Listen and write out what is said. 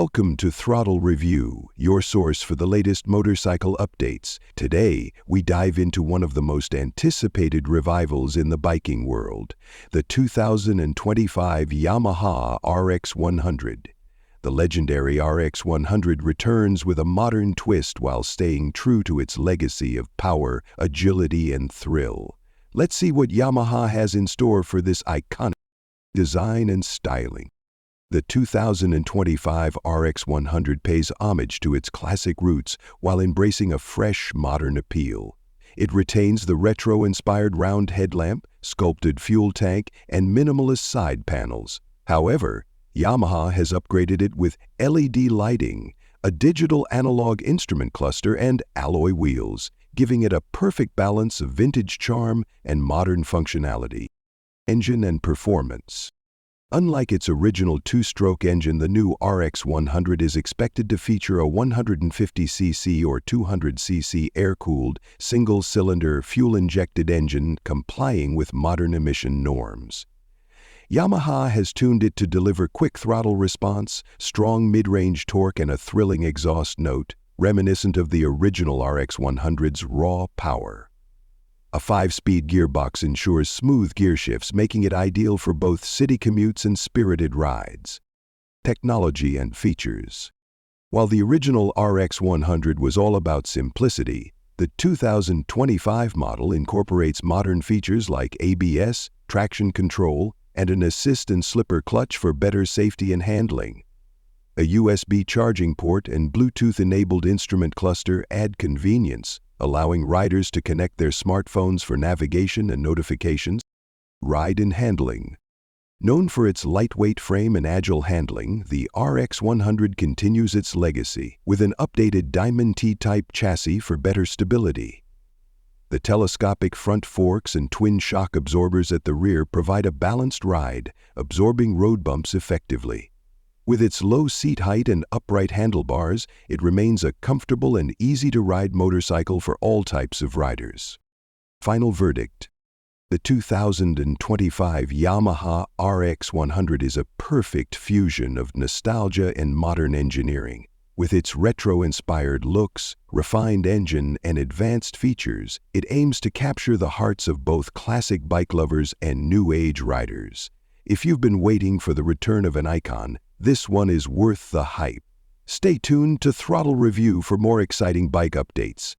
Welcome to Throttle Review, your source for the latest motorcycle updates. Today, we dive into one of the most anticipated revivals in the biking world, the 2025 Yamaha RX 100. The legendary RX 100 returns with a modern twist while staying true to its legacy of power, agility, and thrill. Let's see what Yamaha has in store for this iconic design and styling. The 2025 RX 100 pays homage to its classic roots while embracing a fresh, modern appeal. It retains the retro-inspired round headlamp, sculpted fuel tank, and minimalist side panels. However, Yamaha has upgraded it with LED lighting, a digital analog instrument cluster, and alloy wheels, giving it a perfect balance of vintage charm and modern functionality. Engine and performance. Unlike its original two-stroke engine, the new RX 100 is expected to feature a 150cc or 200cc air-cooled, single-cylinder, fuel-injected engine complying with modern emission norms. Yamaha has tuned it to deliver quick throttle response, strong mid-range torque, and a thrilling exhaust note, reminiscent of the original RX 100's raw power. A 5-speed gearbox ensures smooth gear shifts, making it ideal for both city commutes and spirited rides. Technology and features. While the original RX 100 was all about simplicity, the 2025 model incorporates modern features like ABS, traction control, and an assist and slipper clutch for better safety and handling. A USB charging port and Bluetooth-enabled instrument cluster add convenience, allowing riders to connect their smartphones for navigation and notifications. Ride and handling. Known for its lightweight frame and agile handling, the RX 100 continues its legacy with an updated Diamond T-type chassis for better stability. The telescopic front forks and twin shock absorbers at the rear provide a balanced ride, absorbing road bumps effectively. With its low seat height and upright handlebars, it remains a comfortable and easy-to-ride motorcycle for all types of riders. Final verdict. The 2025 Yamaha RX 100 is a perfect fusion of nostalgia and modern engineering. With its retro-inspired looks, refined engine, and advanced features, it aims to capture the hearts of both classic bike lovers and new-age riders. If you've been waiting for the return of an icon, this one is worth the hype. Stay tuned to Throttle Review for more exciting bike updates.